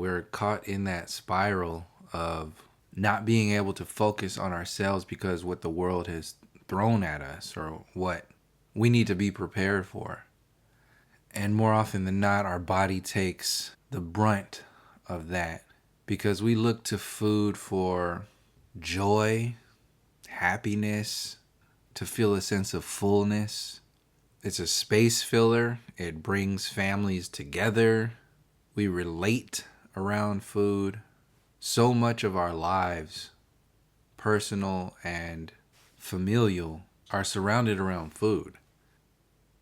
we're caught in that spiral of not being able to focus on ourselves because what the world has thrown at us or what we need to be prepared for. And more often than not, our body takes the brunt of that because we look to food for joy, happiness, to feel a sense of fullness. It's a space filler. It brings families together. We relate around food. So much of our lives, personal and familial, are surrounded around food.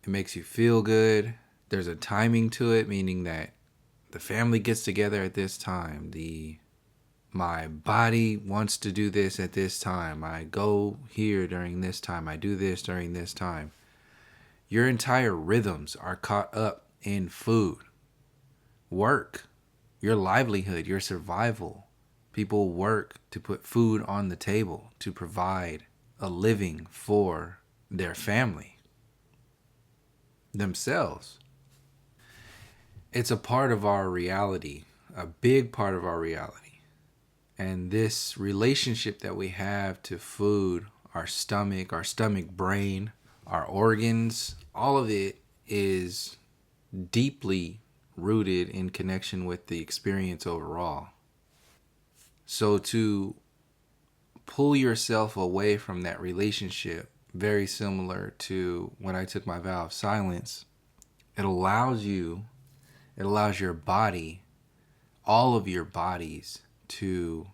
It makes you feel good. There's a timing to it, meaning that the family gets together at this time. My body wants to do this at this time. I go here during this time. I do this during this time. Your entire rhythms are caught up in food, work, your livelihood, your survival. People work to put food on the table, to provide a living for their family, themselves. It's a part of our reality, a big part of our reality. And this relationship that we have to food, our stomach brain, our organs, all of it is deeply rooted in connection with the experience overall. So to pull yourself away from that relationship, very similar to when I took my vow of silence, it allows your body, all of your bodies, to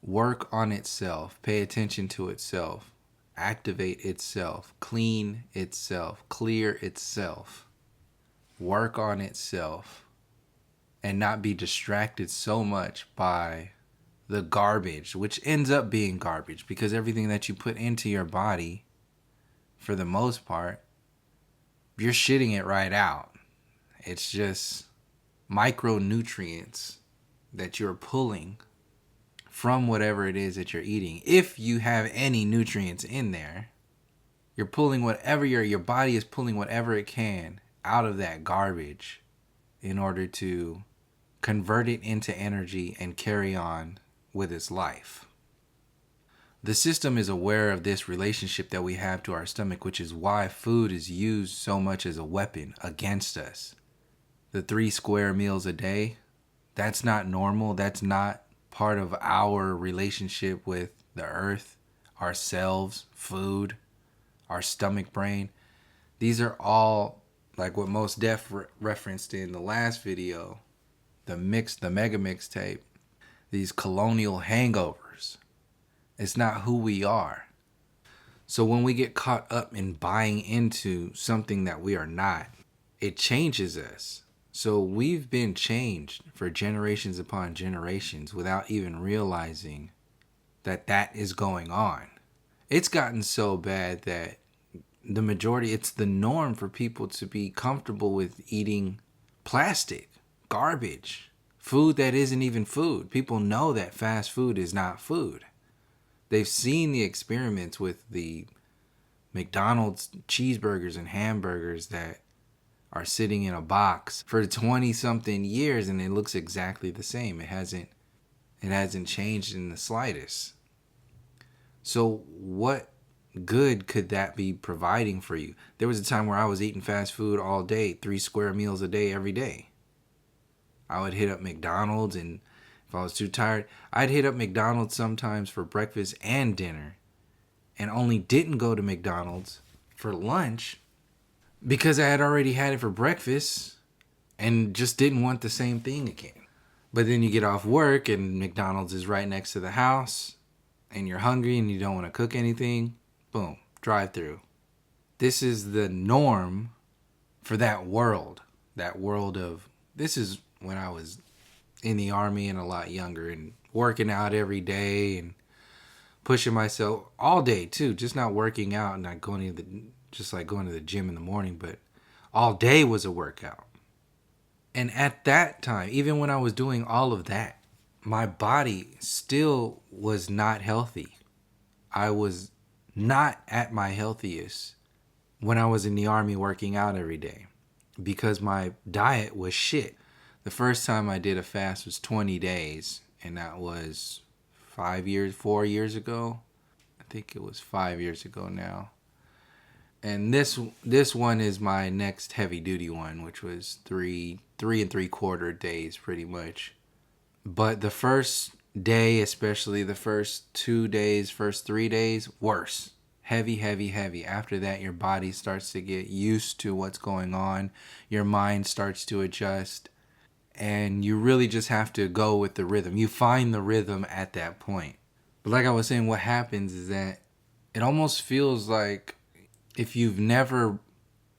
work on itself, pay attention to itself, activate itself, clean itself, clear itself, work on itself, and not be distracted so much by the garbage, which ends up being garbage because everything that you put into your body, for the most part, you're shitting it right out. It's just micronutrients that you're pulling from whatever it is that you're eating. If you have any nutrients in there, you're pulling whatever your body is pulling whatever it can out of that garbage in order to convert it into energy and carry on with its life. The system is aware of this relationship that we have to our stomach, which is why food is used so much as a weapon against us. The 3 square meals a day, that's not normal. That's not part of our relationship with the earth, ourselves, food, our stomach brain. These are all, like what Mos Def referenced in the last video, the mega mixtape, these colonial hangovers. It's not who we are. So when we get caught up in buying into something that we are not, it changes us. So we've been changed for generations upon generations without even realizing that that is going on. It's gotten so bad that the majority, it's the norm for people to be comfortable with eating plastic, garbage, food that isn't even food. People know that fast food is not food. They've seen the experiments with the McDonald's cheeseburgers and hamburgers that are sitting in a box for 20 something years and it looks exactly the same. It hasn't changed in the slightest. So what good could that be providing for you? There was a time where I was eating fast food all day, 3 square meals a day every day. I would hit up McDonald's, and if I was too tired, I'd hit up McDonald's sometimes for breakfast and dinner, and only didn't go to McDonald's for lunch because I had already had it for breakfast and just didn't want the same thing again. But then you get off work and McDonald's is right next to the house and you're hungry and you don't want to cook anything. Boom, drive through. This is the norm for that world. That world of, this is when I was in the army and a lot younger and working out every day and pushing myself all day too. Just not working out and not going to the gym in the morning, but all day was a workout. And at that time, even when I was doing all of that, my body still was not healthy. I was not at my healthiest when I was in the army working out every day because my diet was shit. The first time I did a fast was 20 days, and that was 4 years ago. I think it was 5 years ago now. And this one is my next heavy duty one, which was three and three quarter days pretty much. But the first day, especially the first 2 days, first 3 days, worse. Heavy, heavy, heavy. After that, your body starts to get used to what's going on. Your mind starts to adjust. And you really just have to go with the rhythm. You find the rhythm at that point. But like I was saying, what happens is that it almost feels like if you've never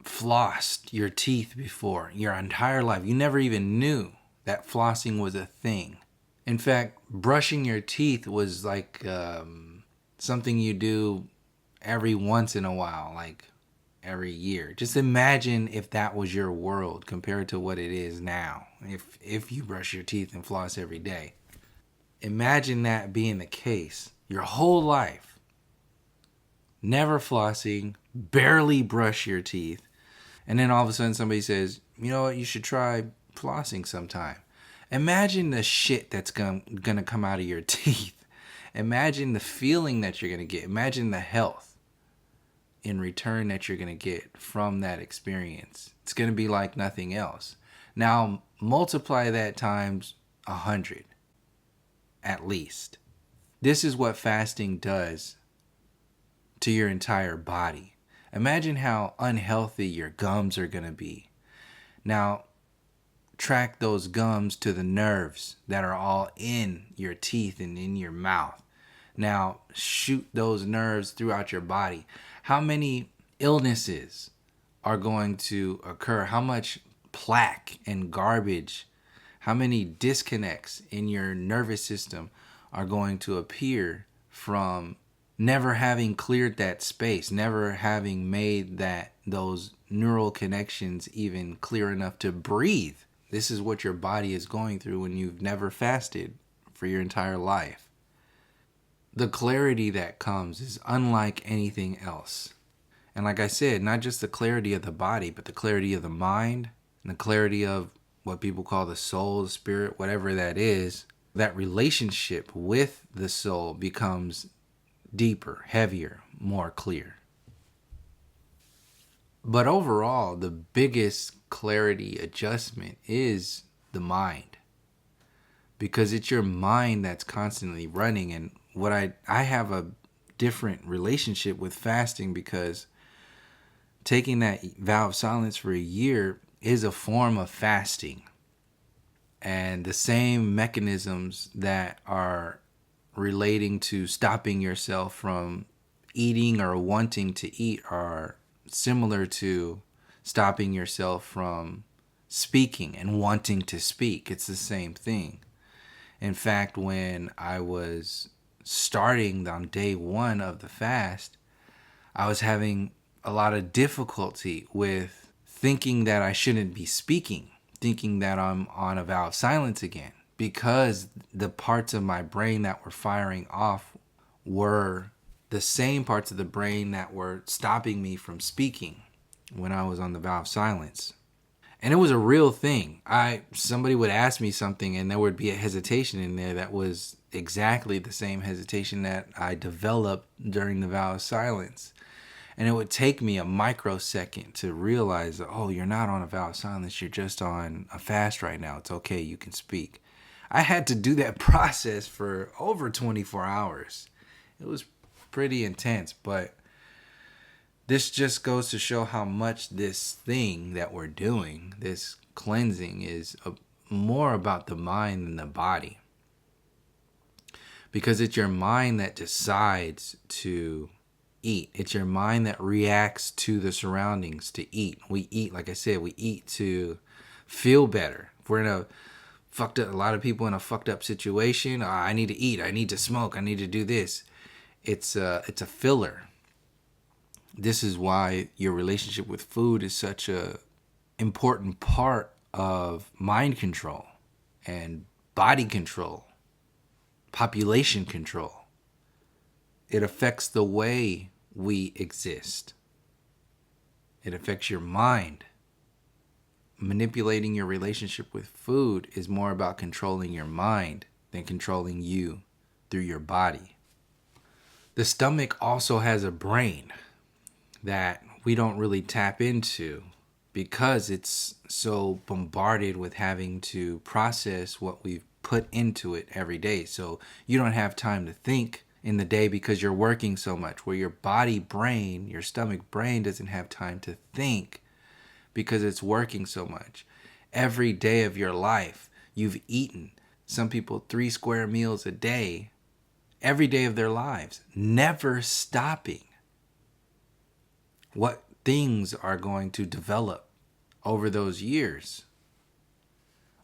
flossed your teeth before your entire life, you never even knew that flossing was a thing. In fact, brushing your teeth was like something you do every once in a while, like every year. Just imagine if that was your world compared to what it is now. If you brush your teeth and floss every day. Imagine that being the case your whole life. Never flossing, barely brush your teeth, and then all of a sudden somebody says, you know what, you should try flossing sometime. Imagine the shit that's gonna come out of your teeth. Imagine the feeling that you're gonna get. Imagine the health in return that you're gonna get from that experience. It's gonna be like nothing else. Now multiply that times 100 at least. This is what fasting does to your entire body. Imagine how unhealthy your gums are going to be. Now, track those gums to the nerves that are all in your teeth and in your mouth. Now, shoot those nerves throughout your body. How many illnesses are going to occur? How much plaque and garbage, how many disconnects in your nervous system are going to appear from never having cleared that space, never having made those neural connections even clear enough to breathe. This is what your body is going through when you've never fasted for your entire life. The clarity that comes is unlike anything else. And like I said, not just the clarity of the body, but the clarity of the mind and the clarity of what people call the soul, the spirit, whatever that is. That relationship with the soul becomes deeper, heavier, more clear. But overall, the biggest clarity adjustment is the mind. Because it's your mind that's constantly running. And what I have a different relationship with fasting, because taking that vow of silence for a year is a form of fasting. And the same mechanisms that are relating to stopping yourself from eating or wanting to eat are similar to stopping yourself from speaking and wanting to speak. It's the same thing. In fact, when I was starting on day one of the fast, I was having a lot of difficulty with thinking that I shouldn't be speaking, thinking that I'm on a vow of silence again, because the parts of my brain that were firing off were the same parts of the brain that were stopping me from speaking when I was on the vow of silence. And it was a real thing. Somebody would ask me something and there would be a hesitation in there that was exactly the same hesitation that I developed during the vow of silence. And it would take me a microsecond to realize that, oh, you're not on a vow of silence. You're just on a fast right now. It's okay. You can speak. I had to do that process for over 24 hours. It was pretty intense, but this just goes to show how much this thing that we're doing, this cleansing, is more about the mind than the body. Because it's your mind that decides to eat. It's your mind that reacts to the surroundings to eat. We eat, like I said, we eat to feel better. If we're in a lot of people in a fucked up situation, I need to eat, I need to smoke, I need to do this. It's a filler. This is why your relationship with food is such a important part of mind control and body control, population control. It affects the way we exist. It affects your mind. manipulating your relationship with food is more about controlling your mind than controlling you through your body. The stomach also has a brain that we don't really tap into because it's so bombarded with having to process what we've put into it every day. So you don't have time to think in the day because you're working so much, where your body brain, your stomach brain doesn't have time to think because it's working so much. Every day of your life, you've eaten, some people 3 square meals a day, every day of their lives, never stopping. What things are going to develop over those years?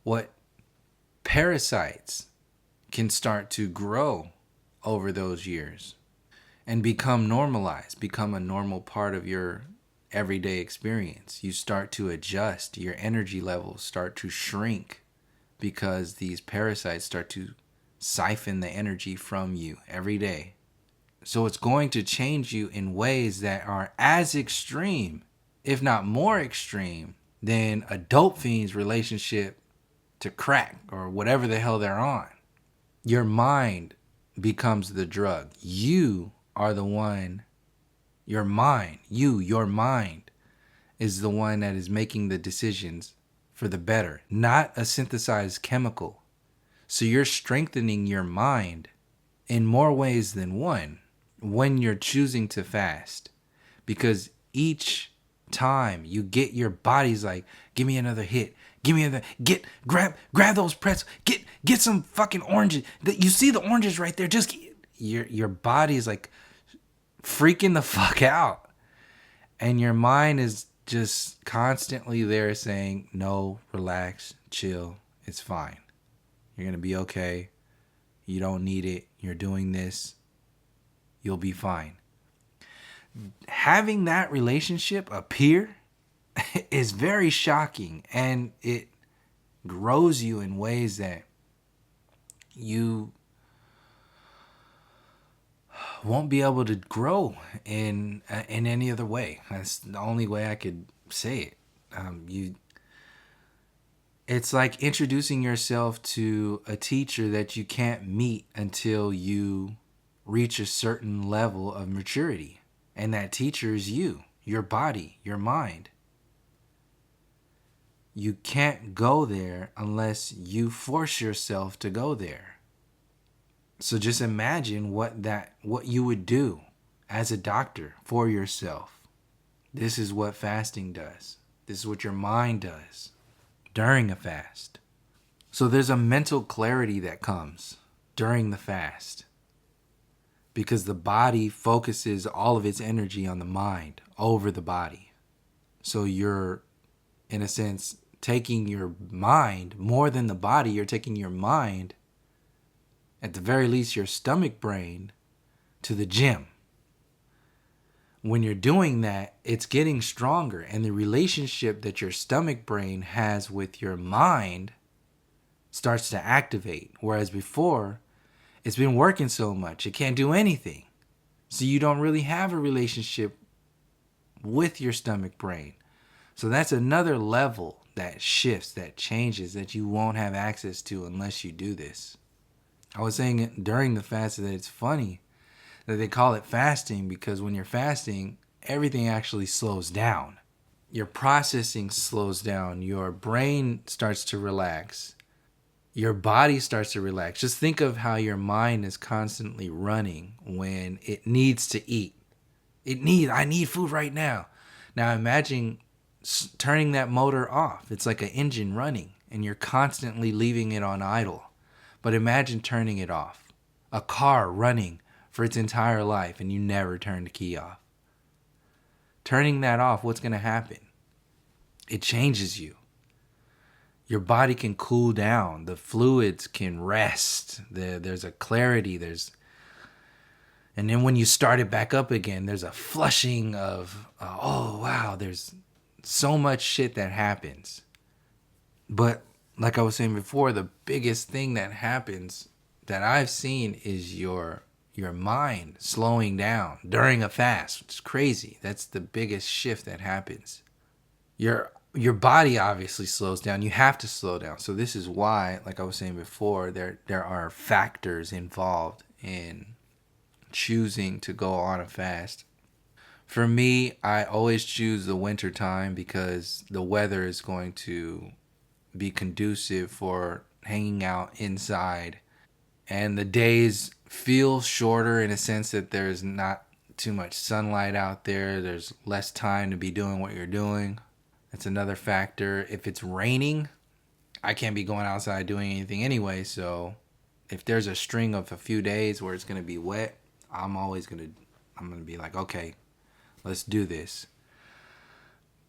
What parasites can start to grow over those years and become normalized, become a normal part of your everyday experience? You start to adjust, your energy levels start to shrink because these parasites start to siphon the energy from you every day. So it's going to change you in ways that are as extreme, if not more extreme, than a dope fiend's relationship to crack or whatever the hell they're on. Your mind becomes the drug. You are the one, your mind is the one that is making the decisions for the better, not a synthesized chemical. So you're strengthening your mind in more ways than one when you're choosing to fast, because each time you get, your body's like, give me another hit, grab those pretzels, get some fucking oranges. You see the oranges right there, just your body's like freaking the fuck out, and your mind is just constantly there saying, no, relax, chill, it's fine, you're gonna be okay, you don't need it, you're doing this, you'll be fine. Having that relationship appear is very shocking, and it grows you in ways that you won't be able to grow in any other way. That's the only way I could say it. It's like introducing yourself to a teacher that you can't meet until you reach a certain level of maturity. And that teacher is you, your body, your mind. You can't go there unless you force yourself to go there. So just imagine what you would do as a doctor for yourself. This is what fasting does. This is what your mind does during a fast. So there's a mental clarity that comes during the fast, because the body focuses all of its energy on the mind over the body. So you're, in a sense, taking your mind more than the body. You're taking your mind, at the very least your stomach brain, to the gym. When you're doing that, it's getting stronger, and the relationship that your stomach brain has with your mind starts to activate. Whereas before, it's been working so much, it can't do anything. So you don't really have a relationship with your stomach brain. So that's another level that shifts, that changes, that you won't have access to unless you do this. I was saying it during the fast that it's funny that they call it fasting, because when you're fasting, everything actually slows down. Your processing slows down. Your brain starts to relax. Your body starts to relax. Just think of how your mind is constantly running when it needs to eat. I need food right now. Now imagine turning that motor off. It's like an engine running, and you're constantly leaving it on idle. But imagine turning it off. A car running for its entire life, and you never turn the key off. Turning that off, what's going to happen? It changes you. Your body can cool down. The fluids can rest. There's a clarity. And then when you start it back up again, there's a flushing of, oh, wow, there's so much shit that happens. But like I was saying before, the biggest thing that happens that I've seen is your mind slowing down during a fast. It's crazy. That's the biggest shift that happens. Your your body obviously slows down. You have to slow down. So this is why, like I was saying before, there are factors involved in choosing to go on a fast. For me, I always choose the winter time because the weather is going to be conducive for hanging out inside, and the days feel shorter in a sense that there's not too much sunlight out there. There's less time to be doing what you're doing. That's another factor. If it's raining, I can't be going outside doing anything anyway. So if there's a string of a few days where it's going to be wet, I'm going to be like, okay, let's do this.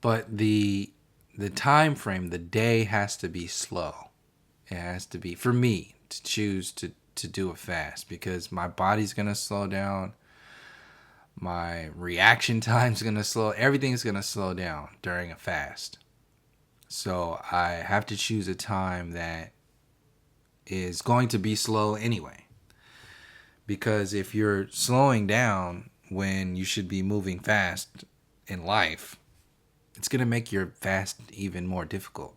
But the time frame, the day has to be slow. It has to be, for me, to choose to do a fast, because my body's going to slow down. My reaction time's going to slow. Everything's going to slow down during a fast. So I have to choose a time that is going to be slow anyway. Because if you're slowing down when you should be moving fast in life, it's going to make your fast even more difficult.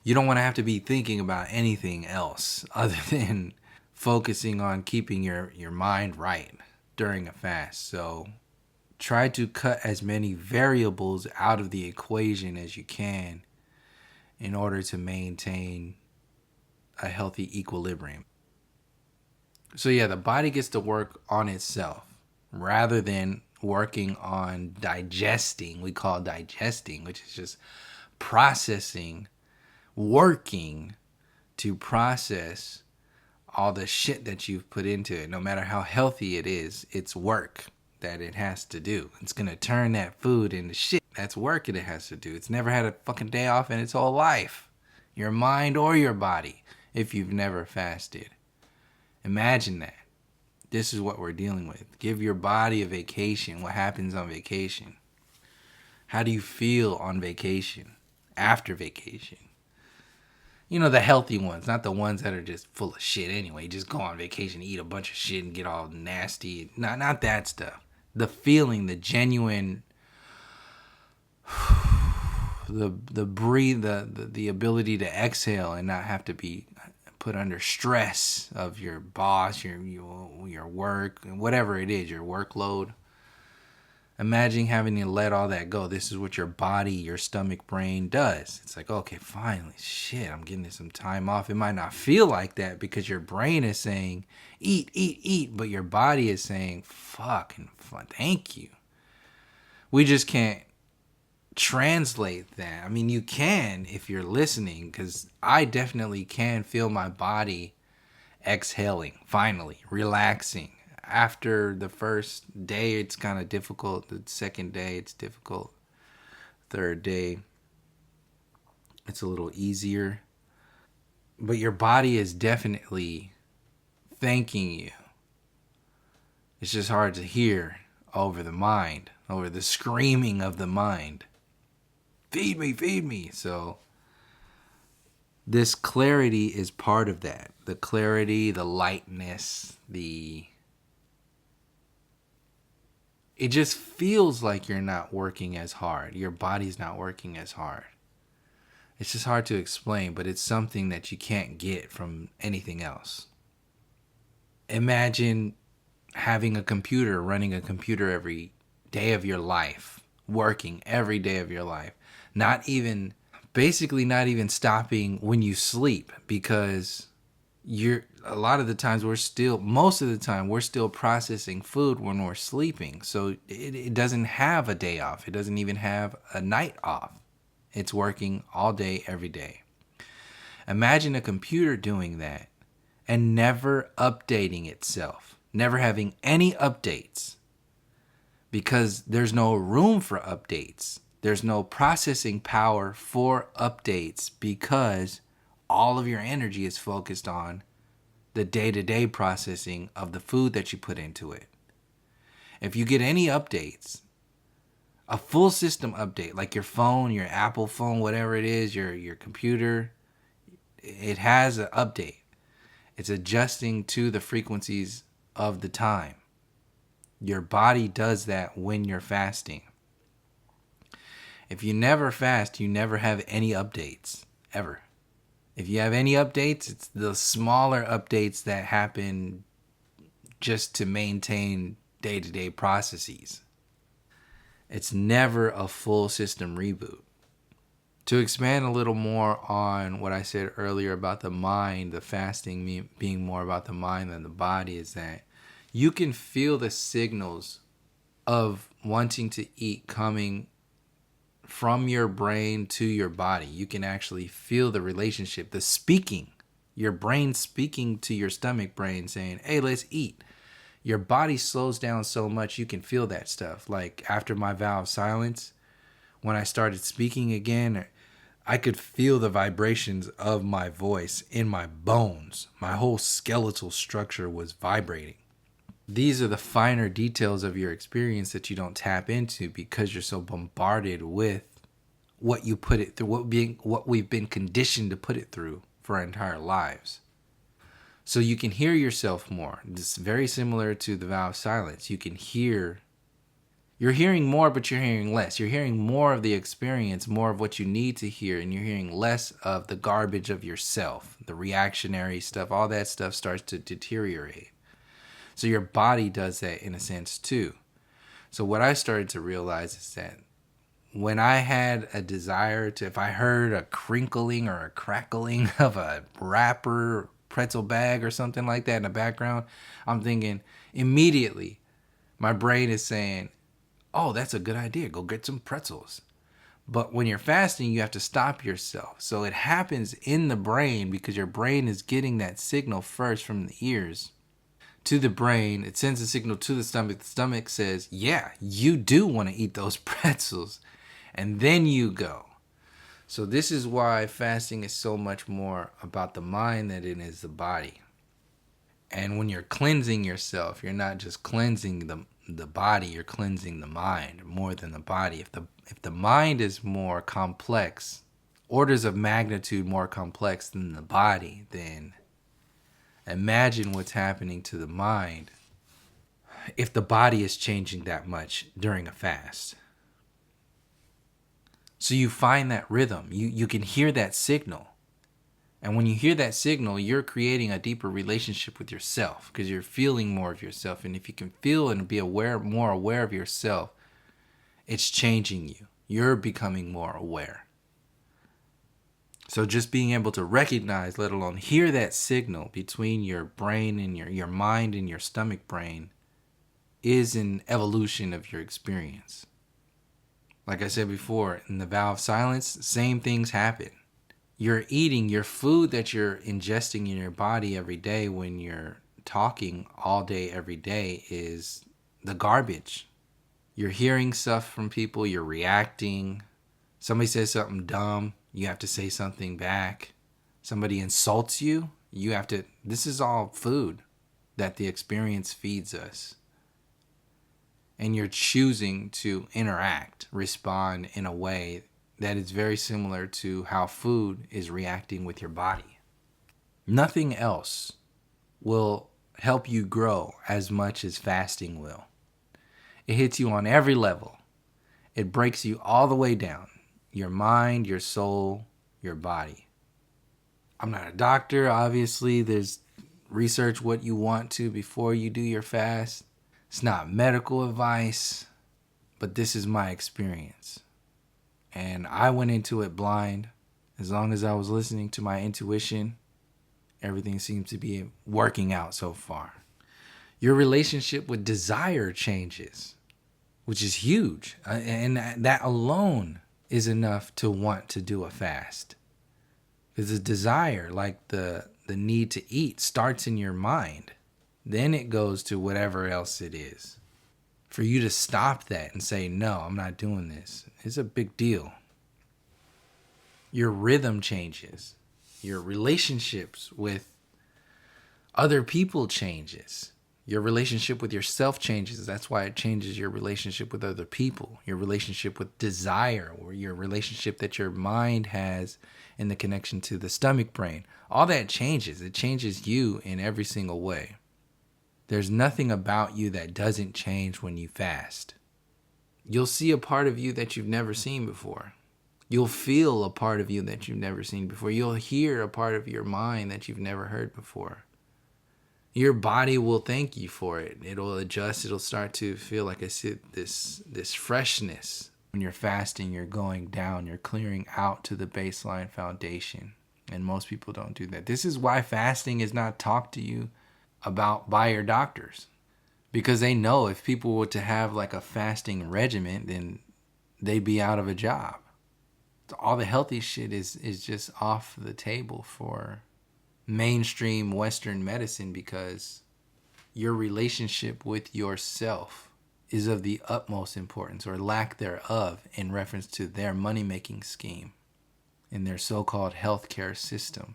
You don't want to have to be thinking about anything else other than focusing on keeping your mind right during a fast. So try to cut as many variables out of the equation as you can in order to maintain a healthy equilibrium. So yeah, the body gets to work on itself rather than working on digesting. We call digesting, which is just processing, working to process all the shit that you've put into it. No matter how healthy it is, it's work that it has to do. It's going to turn that food into shit. That's work that it has to do. It's never had a fucking day off in its whole life. Your mind or your body, if you've never fasted. Imagine that. This is what we're dealing with. Give your body a vacation. What happens on vacation? How do you feel on vacation? After vacation? You know, the healthy ones, not the ones that are just full of shit anyway. Just go on vacation, eat a bunch of shit, and get all nasty. Not that stuff. The feeling, the genuine, the breathe, the ability to exhale and not have to be put under stress of your boss, your work, whatever it is, your workload. Imagine having to let all that go. This is what your body, your stomach, brain does. It's like, okay, finally, shit, I'm getting some time off. It might not feel like that because your brain is saying, eat, eat, eat, but your body is saying, fucking thank you. We just can't translate that. I mean, you can if you're listening, because I definitely can feel my body exhaling, finally, relaxing. After the first day, it's kind of difficult. The second day, it's difficult. Third day, it's a little easier. But your body is definitely thanking you. It's just hard to hear over the mind, over the screaming of the mind. Feed me, feed me. So this clarity is part of that. The clarity, the lightness, it just feels like you're not working as hard. Your body's not working as hard. It's just hard to explain, but it's something that you can't get from anything else. Imagine having a computer, running a computer every day of your life, working every day of your life. Basically not even stopping when you sleep, because most of the time we're still processing food when we're sleeping. So it doesn't have a day off. It doesn't even have a night off. It's working all day, every day. Imagine a computer doing that and never updating itself, never having any updates, because there's no room for updates. There's no processing power for updates because all of your energy is focused on the day-to-day processing of the food that you put into it. If you get any updates, a full system update, like your phone, your Apple phone, whatever it is, your computer, it has an update. It's adjusting to the frequencies of the time. Your body does that when you're fasting. If you never fast, you never have any updates, ever. If you have any updates, it's the smaller updates that happen just to maintain day-to-day processes. It's never a full system reboot. To expand a little more on what I said earlier about the mind, the fasting being more about the mind than the body, is that you can feel the signals of wanting to eat coming from your brain to your body. You can actually feel the relationship, the speaking, your brain speaking to your stomach brain saying, hey, let's eat. Your body slows down so much you can feel that stuff. Like after my vow of silence, when I started speaking again, I could feel the vibrations of my voice in my bones. My whole skeletal structure was vibrating. These are the finer details of your experience that you don't tap into because you're so bombarded with what you put it through, what we've been conditioned to put it through for our entire lives. So you can hear yourself more. It's very similar to the vow of silence. You're hearing more, but you're hearing less. You're hearing more of the experience, more of what you need to hear, and you're hearing less of the garbage of yourself, the reactionary stuff. All that stuff starts to deteriorate. So your body does that in a sense too. So what I started to realize is that when I had a desire to, if I heard a crinkling or a crackling of a wrapper, pretzel bag or something like that in the background, I'm thinking immediately, my brain is saying, oh, that's a good idea. Go get some pretzels. But when you're fasting, you have to stop yourself. So it happens in the brain because your brain is getting that signal first from the ears to the brain. It sends a signal to the stomach. The stomach says, yeah, you do want to eat those pretzels. And then you go. So this is why fasting is so much more about the mind than it is the body. And when you're cleansing yourself, you're not just cleansing the body, you're cleansing the mind more than the body. If the mind is more complex, orders of magnitude more complex than the body, then imagine what's happening to the mind if the body is changing that much during a fast. So you find that rhythm. You can hear that signal. And when you hear that signal, you're creating a deeper relationship with yourself because you're feeling more of yourself. And if you can feel and be more aware of yourself, it's changing you. You're becoming more aware. So just being able to recognize, let alone hear that signal between your brain and your mind and your stomach brain is an evolution of your experience. Like I said before, in the vow of silence, same things happen. You're eating your food that you're ingesting in your body every day when you're talking all day, every day is the garbage. You're hearing stuff from people, you're reacting. Somebody says something dumb, you have to say something back. Somebody insults you, you have to. This is all food that the experience feeds us. And you're choosing to interact, respond in a way that is very similar to how food is reacting with your body. Nothing else will help you grow as much as fasting will. It hits you on every level. It breaks you all the way down. Your mind, your soul, your body. I'm not a doctor, obviously. There's research what you want to before you do your fast. It's not medical advice, but this is my experience. And I went into it blind. As long as I was listening to my intuition, everything seems to be working out so far. Your relationship with desire changes, which is huge. And that alone is enough to want to do a fast. Because the desire, like the need to eat, starts in your mind. Then it goes to whatever else it is. For you to stop that and say, no, I'm not doing this, it's a big deal. Your rhythm changes. Your relationships with other people changes. Your relationship with yourself changes. That's why it changes your relationship with other people. Your relationship with desire, or your relationship that your mind has in the connection to the stomach brain. All that changes. It changes you in every single way. There's nothing about you that doesn't change when you fast. You'll see a part of you that you've never seen before. You'll feel a part of you that you've never seen before. You'll hear a part of your mind that you've never heard before. Your body will thank you for it. It'll adjust. It'll start to feel like this freshness. When you're fasting, you're going down. You're clearing out to the baseline foundation. And most people don't do that. This is why fasting is not talked to you about by your doctors. Because they know if people were to have like a fasting regimen, then they'd be out of a job. All the healthy shit is just off the table for mainstream Western medicine, because your relationship with yourself is of the utmost importance, or lack thereof, in reference to their money-making scheme in their so-called healthcare system.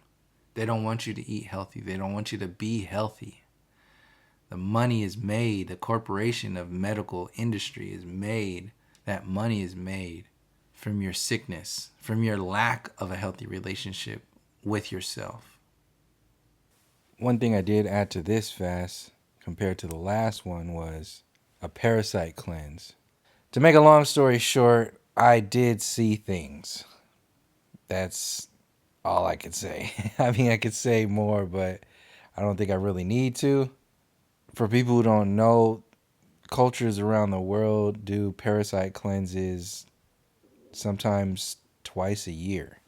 They don't want you to eat healthy. They don't want you to be healthy. The money is made. The corporation of medical industry is made. That money is made from your sickness, from your lack of a healthy relationship with yourself. One thing I did add to this fast compared to the last one was a parasite cleanse. To make a long story short, I did see things. That's all I could say. I mean, I could say more, but I don't think I really need to. For people who don't know, cultures around the world do parasite cleanses sometimes twice a year,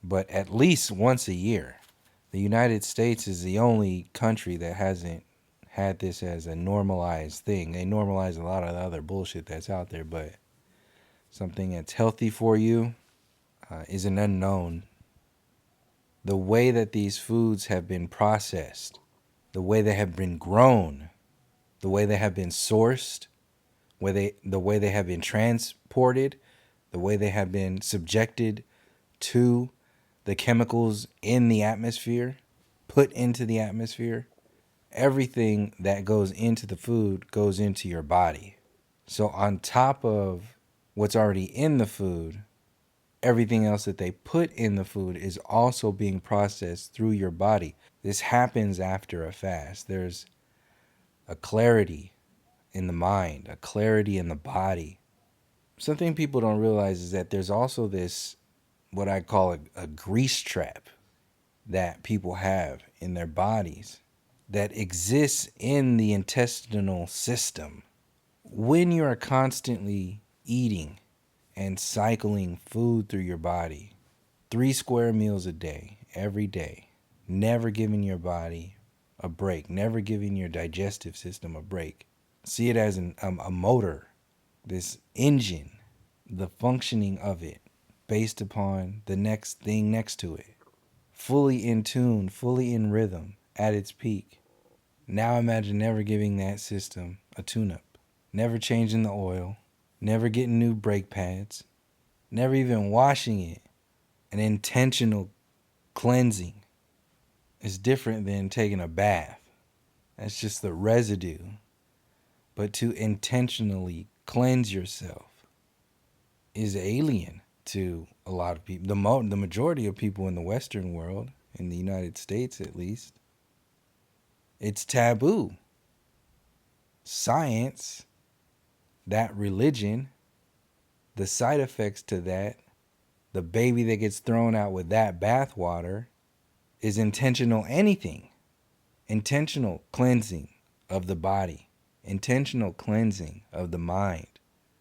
but at least once a year. The United States is the only country that hasn't had this as a normalized thing. They normalize a lot of the other bullshit that's out there, but something that's healthy for you is an unknown. The way that these foods have been processed, the way they have been grown, the way they have been sourced, the way they have been transported, the way they have been subjected to the chemicals in the atmosphere, put into the atmosphere, everything that goes into the food goes into your body. So on top of what's already in the food, everything else that they put in the food is also being processed through your body. This happens after a fast. There's a clarity in the mind, a clarity in the body. Something people don't realize is that there's also this, what I call a grease trap that people have in their bodies that exists in the intestinal system. When you are constantly eating and cycling food through your body, 3 square meals a day, every day, never giving your body a break, never giving your digestive system a break. See it as a motor, this engine, the functioning of it based upon the next thing next to it. Fully in tune, fully in rhythm, at its peak. Now imagine never giving that system a tune-up, never changing the oil, never getting new brake pads, never even washing it. An intentional cleansing is different than taking a bath. That's just the residue. But to intentionally cleanse yourself is alien to a lot of people. The majority of people in the Western world, in the United States at least, it's taboo. Science, that religion, the side effects to that, the baby that gets thrown out with that bathwater, is intentional anything. Intentional cleansing of the body, intentional cleansing of the mind,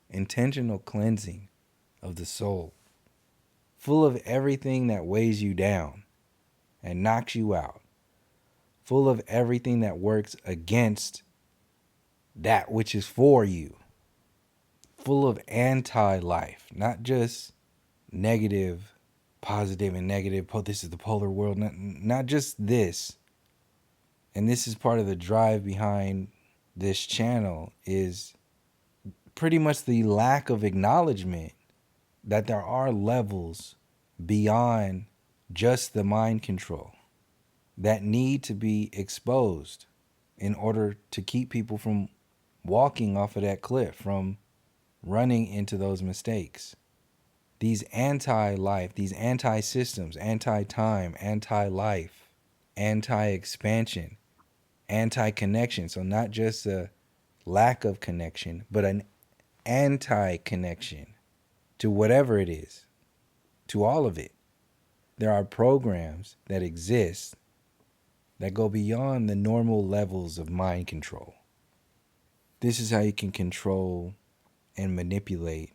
intentional cleansing of the soul. Full of everything that weighs you down and knocks you out. Full of everything that works against that which is for you. Full of anti-life, not just negative, positive and negative. This is the polar world. Not just this. And this is part of the drive behind this channel, is pretty much the lack of acknowledgement that there are levels beyond just the mind control that need to be exposed in order to keep people from walking off of that cliff, from running into those mistakes. These anti-life, these anti-systems, anti-time, anti-life, anti-expansion, anti-connection. So not just a lack of connection, but an anti-connection to whatever it is, to all of it. There are programs that exist that go beyond the normal levels of mind control. This is how you can control and manipulate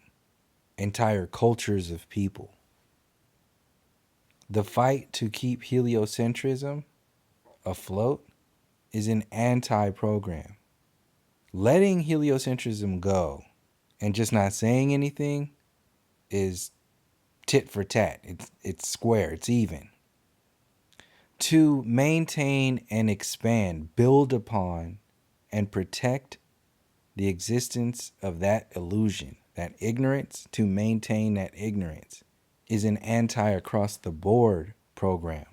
entire cultures of people. The fight to keep heliocentrism afloat is an anti-program. Letting heliocentrism go and just not saying anything is tit for tat. It's square. It's even. To maintain and expand, build upon, and protect the existence of that illusion, that ignorance, to maintain that ignorance, is an anti-across-the-board program.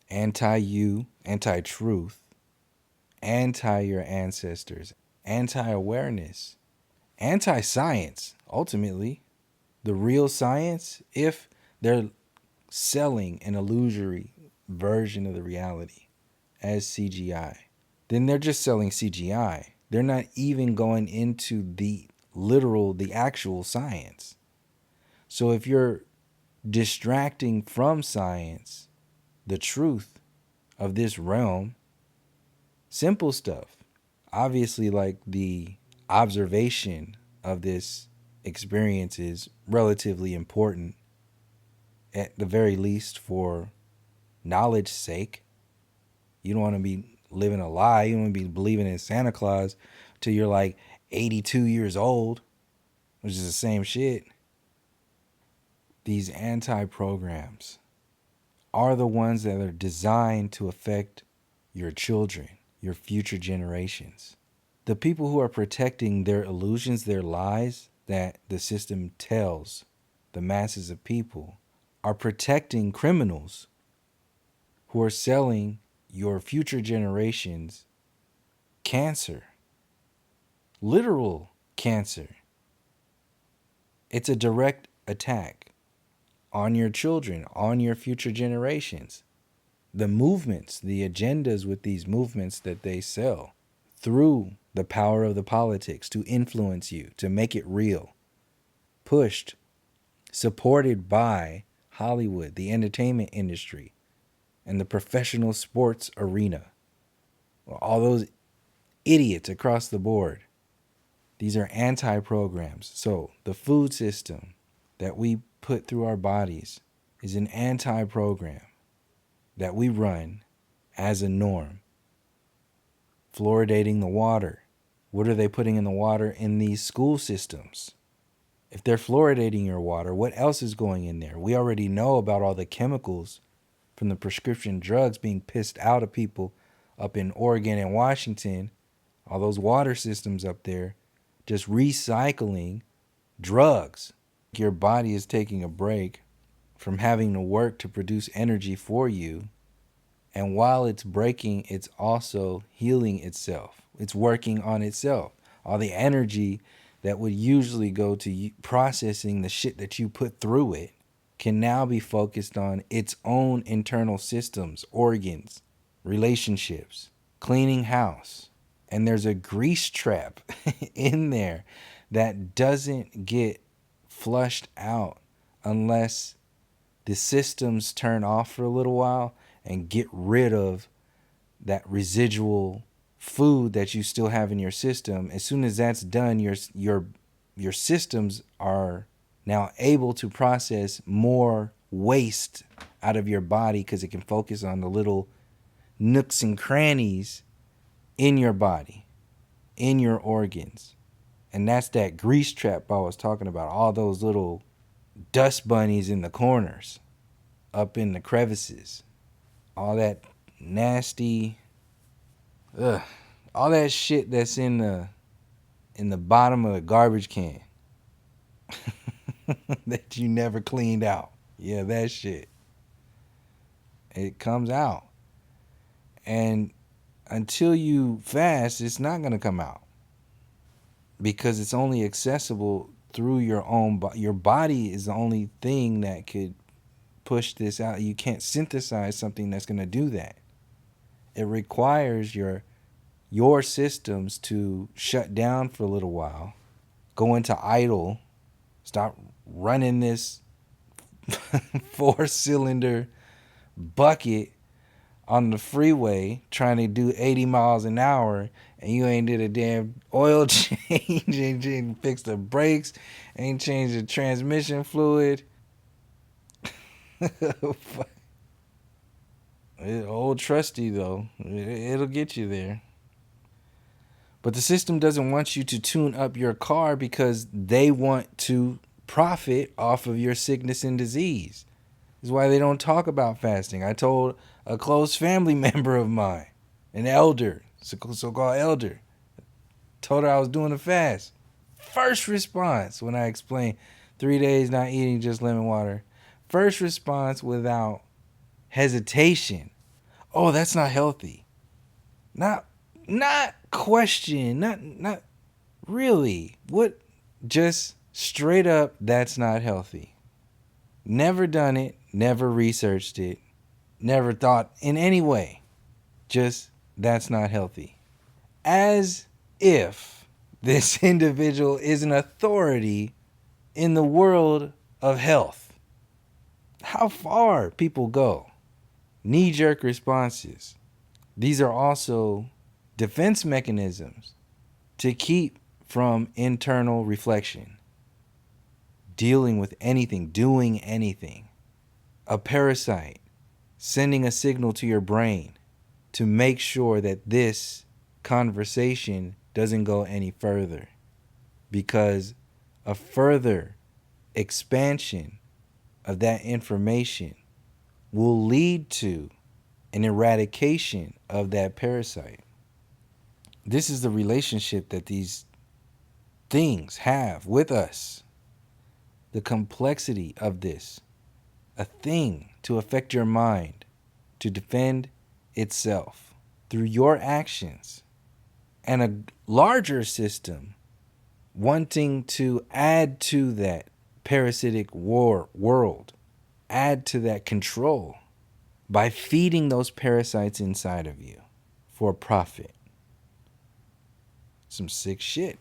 Anti-you, anti-truth, anti-your ancestors, anti-awareness, anti-science, ultimately. The real science, if they're selling an illusory version of the reality as CGI, then they're just selling CGI. They're not even going into the literal, the actual science. So if you're distracting from science, the truth of this realm, simple stuff, obviously like the observation of this experience is relatively important, at the very least for knowledge's sake. You don't want to be living a lie. You don't want to be believing in Santa Claus till you're like 82 years old, which is the same shit. These anti-programs are the ones that are designed to affect your children, your future generations. The people who are protecting their illusions, their lies that the system tells the masses of people, are protecting criminals who are selling your future generations cancer. Literal cancer. It's a direct attack on your children, on your future generations. The movements, the agendas with these movements that they sell through the power of the politics to influence you, to make it real, pushed, supported by Hollywood, the entertainment industry, and the professional sports arena. All those idiots across the board. These are anti-programs. So the food system that we put through our bodies is an anti-program that we run as a norm. Fluoridating the water. What are they putting in the water in these school systems? If they're fluoridating your water, what else is going in there? We already know about all the chemicals from the prescription drugs being pissed out of people up in Oregon and Washington, all those water systems up there, just recycling drugs. Your body is taking a break from having to work to produce energy for you. And while it's breaking, it's also healing itself. It's working on itself. All the energy that would usually go to processing the shit that you put through it can now be focused on its own internal systems, organs, relationships, cleaning house. And there's a grease trap in there that doesn't get flushed out unless the systems turn off for a little while and get rid of that residual food that you still have in your system. As soon as that's done, your systems are now able to process more waste out of your body because it can focus on the little nooks and crannies in your body, in your organs. And that's that grease trap I was talking about. All those little dust bunnies in the corners, up in the crevices. All that nasty, all that shit that's in the bottom of the garbage can that you never cleaned out. Yeah, that shit. It comes out. And until you fast, it's not going to come out. Because it's only accessible through your own body. Your body is the only thing that could push this out. You can't synthesize something that's going to do that. It requires your systems to shut down for a little while go into idle, stop running this 4-cylinder bucket on the freeway trying to do 80 miles an hour, and you ain't did a damn oil change, ain't fixed the brakes, ain't changed the transmission fluid. Old trusty though, it'll get you there. But the system doesn't want you to tune up your car because they want to profit off of your sickness and disease. That's why they don't talk about fasting. I told a close family member of mine, an elder, so-called elder, told her I was doing a fast. First response when I explained 3 days not eating just lemon water. First response without hesitation. Oh, that's not healthy. Not question. Not really. What? Just straight up, that's not healthy. Never done it, never researched it, never thought in any way. Just, that's not healthy. As if this individual is an authority in the world of health. How far people go. Knee-jerk responses. These are also defense mechanisms to keep from internal reflection. Dealing with anything, doing anything. A parasite sending a signal to your brain to make sure that this conversation doesn't go any further, because a further expansion of that information will lead to an eradication of that parasite. This is the relationship that these things have with us. The complexity of this. A thing to affect your mind, to defend itself through your actions. And a larger system wanting to add to that parasitic world, add to that control by feeding those parasites inside of you for profit. Some sick shit.